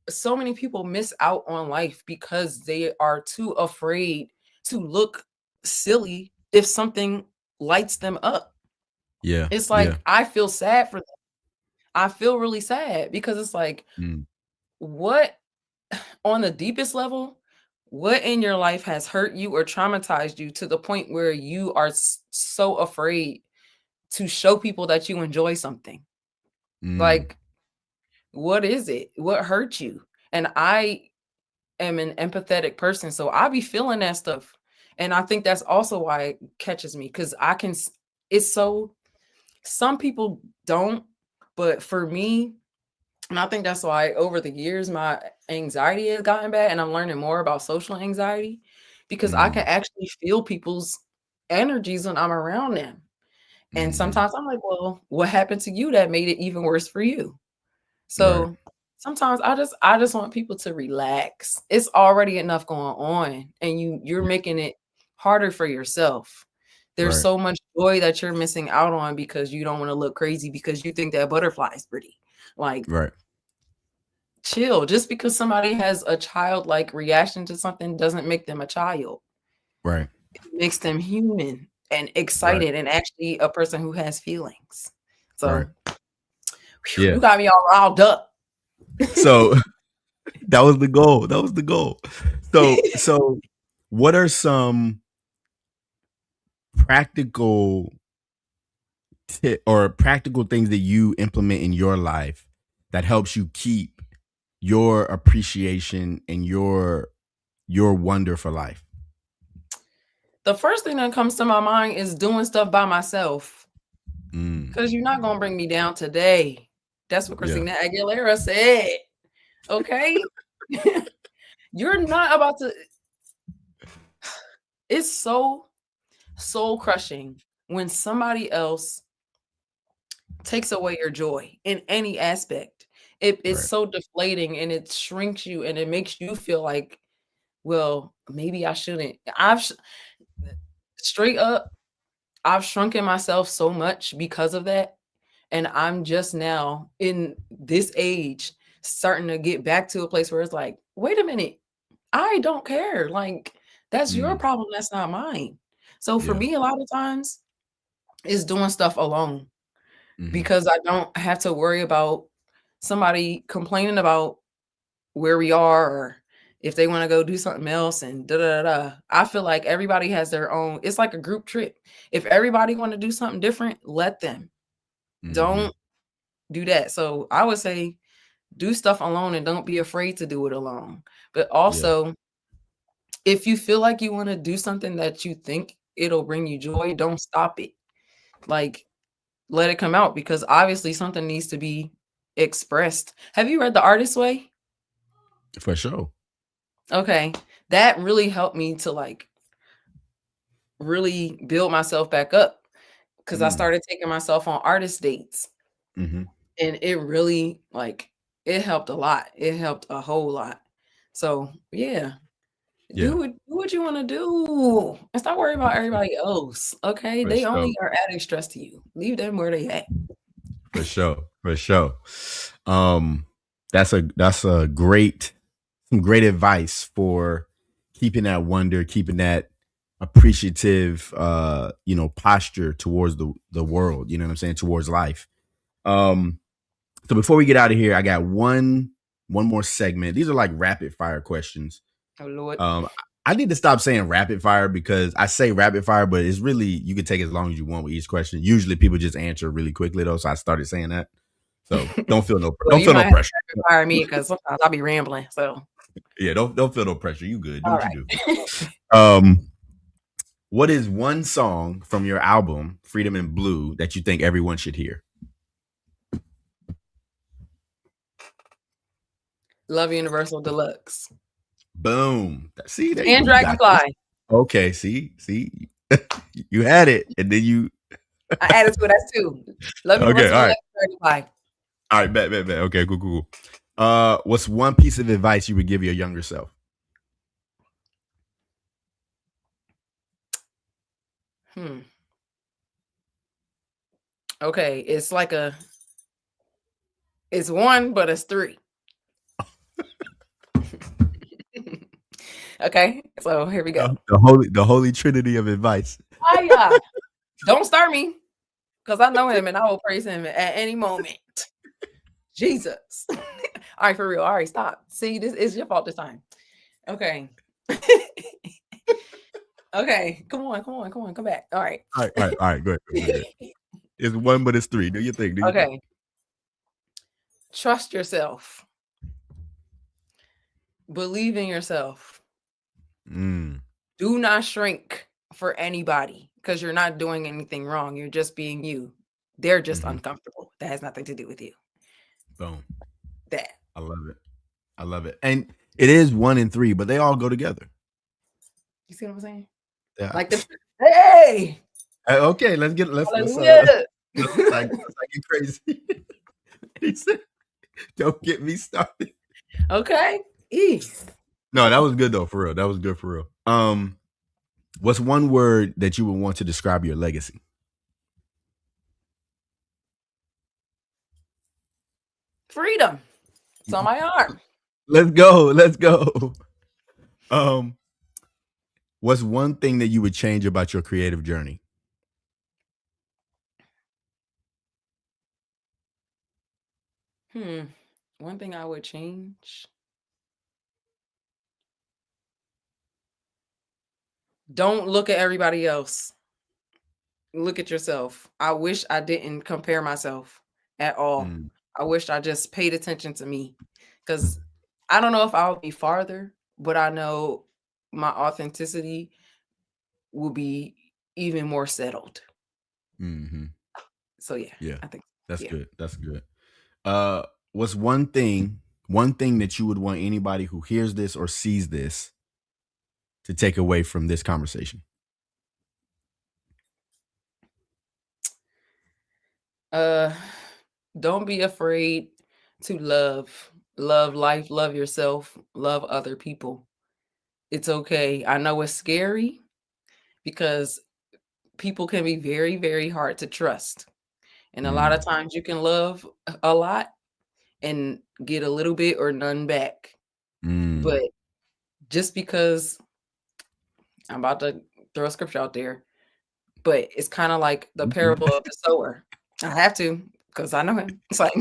So many people miss out on life because they are too afraid to look silly if something lights them up. Yeah. It's like, I feel sad for them. I feel really sad because it's like, what on the deepest level, what in your life has hurt you or traumatized you to the point where you are so afraid to show people that you enjoy something? Like, what is it? What hurt you? And I am an empathetic person, so I be feeling that stuff. And I think that's also why it catches me, because it's so, some people don't, but for me, and I think that's why over the years my anxiety has gotten bad, and I'm learning more about social anxiety because I can actually feel people's energies when I'm around them. And sometimes I'm like, well, what happened to you that made it even worse for you? So sometimes I just want people to relax. It's already enough going on, and you're making it harder for yourself. There's so much joy that you're missing out on because you don't want to look crazy because you think that butterfly is pretty. Like, chill. Just because somebody has a childlike reaction to something doesn't make them a child. Right. It makes them human and excited and actually a person who has feelings. So you got me all riled up. So that was the goal. That was the goal. So what are some practical practical things that you implement in your life that helps you keep your appreciation and your wonder for life? The first thing that comes to my mind is doing stuff by myself. Because you're not going to bring me down today. That's what Christina Aguilera said. Okay? You're not about to. It's so soul crushing when somebody else takes away your joy in any aspect. It is so deflating, and it shrinks you, and it makes you feel like, well, maybe I shouldn't. Straight up, I've shrunken myself so much because of that. And I'm just now in this age starting to get back to a place where it's like, wait a minute, I don't care. Like, that's your problem. That's not mine. So for me, a lot of times it's doing stuff alone because I don't have to worry about somebody complaining about where we are or if they want to go do something else and da da da. I feel like everybody has their own. It's like a group trip. If everybody want to do something different, let them. Don't do that. So I would say do stuff alone and don't be afraid to do it alone. But also, if you feel like you want to do something that you think it'll bring you joy, don't stop it. Like, let it come out because obviously something needs to be expressed. Have you read The Artist's Way? For sure. Okay. That really helped me to like really build myself back up because I started taking myself on artist dates. And it really like it helped a lot. It helped a whole lot. So do what you want to do and stop worrying about everybody else. Okay, they only are adding stress to you. Leave them where they at. For sure. That's a great advice for keeping that wonder, keeping that appreciative posture towards the world, you know what I'm saying, towards life. So before we get out of here, I got one more segment. These are like rapid fire questions. Oh Lord. I need to stop saying rapid fire because I say rapid fire, but it's really, you can take as long as you want with each question. Usually people just answer really quickly though. So I started saying that. So don't feel no pressure. Rapid fire me because sometimes I'll be rambling. So yeah, don't feel no pressure. You good. Do all what right. you do. What is one song from your album, Freedom in Blue, that you think everyone should hear? Love Universal Deluxe. Boom. See, there And you got this. Dragonfly. Okay, see, you had it, and then you. I added to it as two. Love Okay, Universal all right, Deluxe, Dragonfly. all right, bet. Okay, cool. What's one piece of advice you would give your younger self? Okay, it's one, but it's three. Okay, so here we go. The holy trinity of advice. Hiya. Don't start me, because I know him and I will praise him at any moment. Jesus. All right, for real. All right, stop. See, this is your fault this time. Okay. Okay, come on, come back. All right. All right, go ahead. It's one, but it's three. Do your thing. Okay. Trust yourself. Believe in yourself. Do not shrink for anybody, because you're not doing anything wrong. You're just being you. They're just uncomfortable. That has nothing to do with you. Boom. That. I love it. And it is 1 and 3, but they all go together. You see what I'm saying? Yeah. Like the hey. Okay, let's Hallelujah. like get crazy. He said, "Don't get me started." Okay. No, that was good though, for real. That was good for real. What's one word that you would want to describe your legacy? Freedom. It's on my arm. Let's go. What's one thing that you would change about your creative journey? One thing I would change. Don't look at everybody else. Look at yourself. I wish I didn't compare myself at all. I wish I just paid attention to me, because I don't know if I'll be farther, but I know my authenticity will be even more settled. So yeah, I think that's good. That's good. What's one thing that you would want anybody who hears this or sees this to take away from this conversation? Don't be afraid to love life, love yourself, love other people. It's okay. I know it's scary, because people can be very, very hard to trust. And a lot of times you can love a lot and get a little bit or none back. But just because, I'm about to throw a scripture out there, but it's kind of like the parable of the sower. I have to, because I know him. It's like,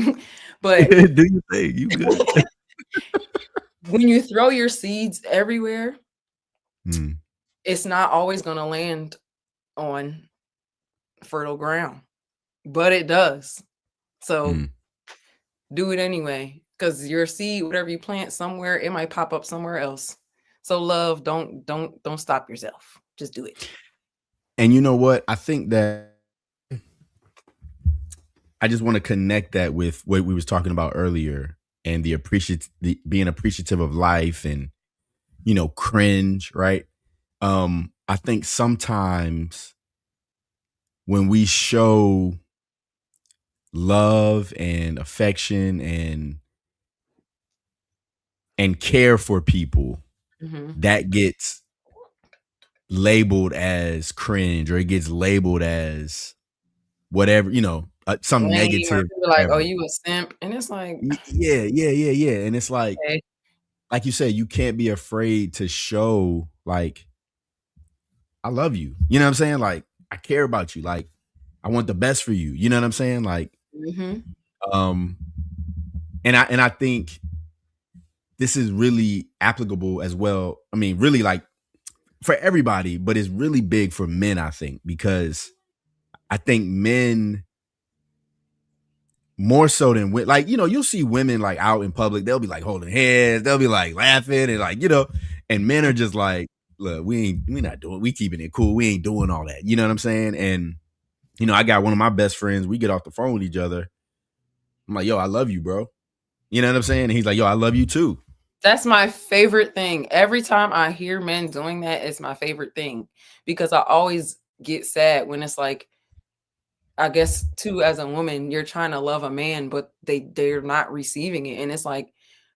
but do you think you good? When you throw your seeds everywhere, it's not always going to land on fertile ground, but it does. So do it anyway, because your seed, whatever you plant somewhere, it might pop up somewhere else. So love, don't stop yourself. Just do it. And you know what? I think that I just want to connect that with what we was talking about earlier, and being appreciative of life, and cringe, right? I think sometimes when we show love and affection and care for people, that gets labeled as cringe, or it gets labeled as whatever, some negative. Like, oh, you a simp, and it's like, yeah, and it's like, okay. Like you said, you can't be afraid to show, like, I love you. You know what I'm saying? Like, I care about you. Like, I want the best for you. You know what I'm saying? Like, and I think this is really applicable as well. I mean, really, like, for everybody, but it's really big for men, I think, because I think men more so than women, like, you'll see women like out in public, they'll be like holding hands, they'll be like laughing, and like, and men are just like, look, we not doing, we keeping it cool. We ain't doing all that. You know what I'm saying? And I got one of my best friends. We get off the phone with each other. I'm like, yo, I love you, bro. You know what I'm saying? And he's like, yo, I love you too. That's my favorite thing. Every time I hear men doing that, it's my favorite thing, because I always get sad when it's like, I guess too, as a woman, you're trying to love a man, but they're not receiving it. And it's like,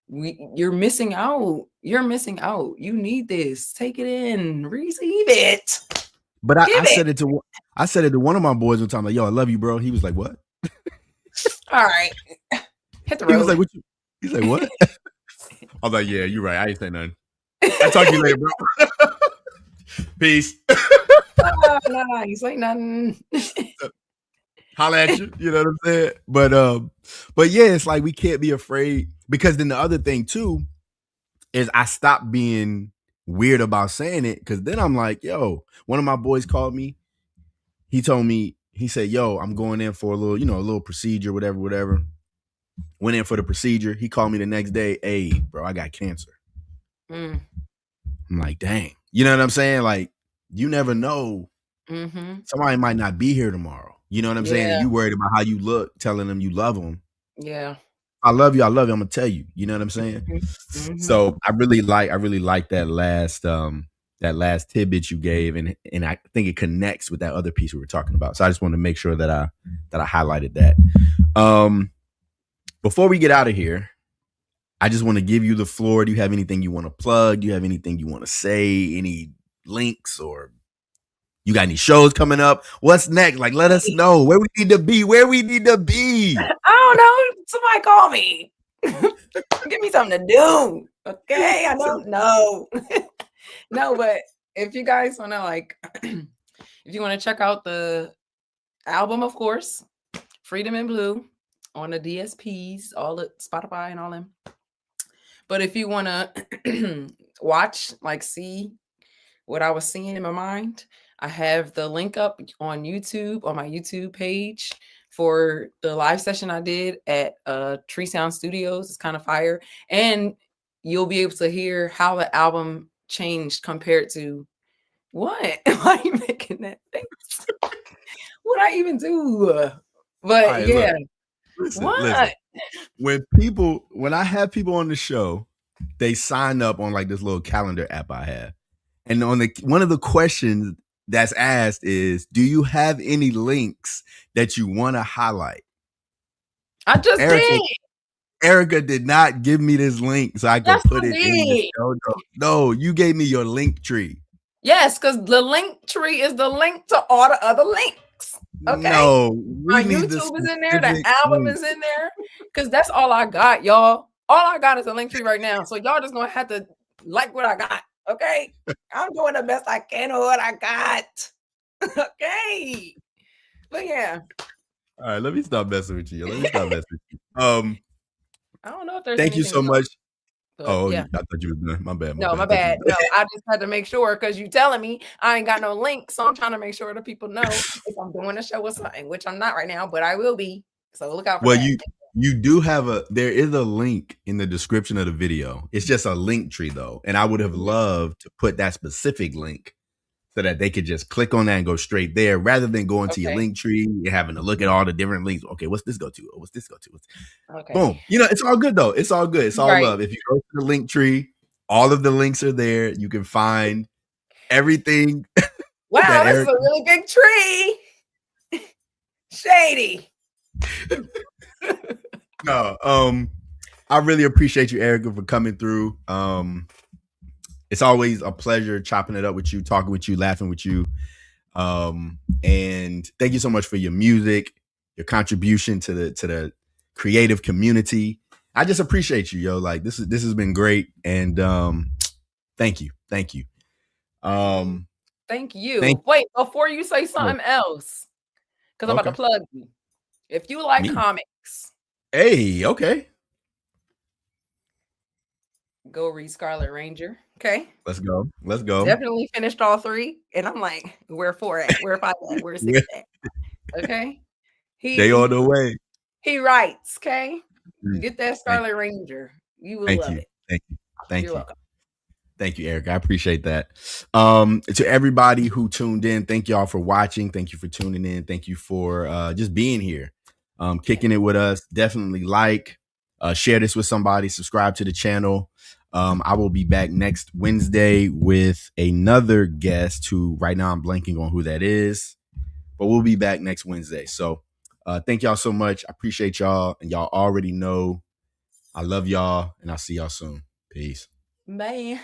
you're missing out. You're missing out. You need this. Take it in. Receive it. But I said it to one of my boys one time, like, yo, I love you, bro. He was like, what? All right. Hit the road. He was like, what? He's like, what? I was like, yeah, you're right. I ain't say nothing. I'll talk to you later, bro. Peace. Nah, you say nothing. Holla at you. You know what I'm saying? But yeah, it's like we can't be afraid, because then the other thing too is I stopped being weird about saying it, because then I'm like, yo, one of my boys called me. He told me, he said, yo, I'm going in for a little procedure, whatever. Went in for the procedure. He called me the next day. Hey, bro, I got cancer. I'm like, dang. You know what I'm saying? Like, you never know. Somebody might not be here tomorrow. You know what I'm saying? And you worried about how you look, telling them you love them. Yeah. I love you. I'm gonna tell you. You know what I'm saying? So I really like that last tidbit you gave, and I think it connects with that other piece we were talking about. So I just want to make sure that I highlighted that. Before we get out of here, I just want to give you the floor. Do you have anything you want to plug? Do you have anything you want to say? Any links, or you got any shows coming up? What's next? Like, let us know where we need to be. I don't know. Somebody call me. Give me something to do. Okay. I don't know. No, but if you guys want to if you want to check out the album, of course, Freedom in Blue on the DSPs, all the Spotify and all them. But if you want to watch, see what I was seeing in my mind, I have the link up on YouTube, on my YouTube page, for the live session I did at Tree Sound Studios. It's kind of fire. And you'll be able to hear how the album changed compared to what? Why are you making that face? What I even do? But right, yeah. Listen. When I have people on the show, they sign up on this little calendar app I have. And on one of the questions that's asked is, do you have any links that you want to highlight? I just did. Erika did not give me this link so I could put it in the show. No, you gave me your link tree. Yes, because the link tree is the link to all the other links. Okay. No, my YouTube is in there. The album is in there. Because that's all I got, y'all. All I got is a link tree right now. So y'all just gonna have to like what I got. Okay. I'm doing the best I can with what I got. Okay. But yeah. All right, let me stop messing with you. I don't know if there's thank you so much. But, yeah. I thought you were done. My bad. My bad. No, I just had to make sure, because you telling me I ain't got no link. So I'm trying to make sure that people know if I'm doing a show or something, which I'm not right now, but I will be. So look out for that. You do have there is a link in the description of the video. It's just a link tree though. And I would have loved to put that specific link so that they could just click on that and go straight there, rather than going to your link tree and having to look at all the different links. Okay, what's this go to? What's this go to? Okay. Boom. It's all good though. It's all good. It's all love. If you go to the link tree, all of the links are there. You can find everything. Wow, this is a really big tree. Shady. No, I really appreciate you, Erika, for coming through. It's always a pleasure chopping it up with you, talking with you, laughing with you. And thank you so much for your music, your contribution to the creative community. I just appreciate you, yo. This has been great. And thank you. Thank you. Wait, before you say something else, because I'm about to plug you. If you like comics. Hey, okay. Go read Scarlet Ranger. Okay. Let's go. Definitely finished all 3. And I'm like, where 4 at? Where 5 at? Where 6 at? Okay. They on the way. He writes, okay? Get that Scarlet Ranger. You will love it. Thank you. You're welcome. Thank you, Erica. I appreciate that. To everybody who tuned in, thank y'all for watching. Thank you for tuning in. Thank you for just being here, kicking it with us. Definitely share this with somebody, subscribe to the channel. I will be back next Wednesday with another guest who right now I'm blanking on who that is, but we'll be back next Wednesday. So thank y'all so much. I appreciate y'all. And y'all already know I love y'all, and I'll see y'all soon. Peace. Bye.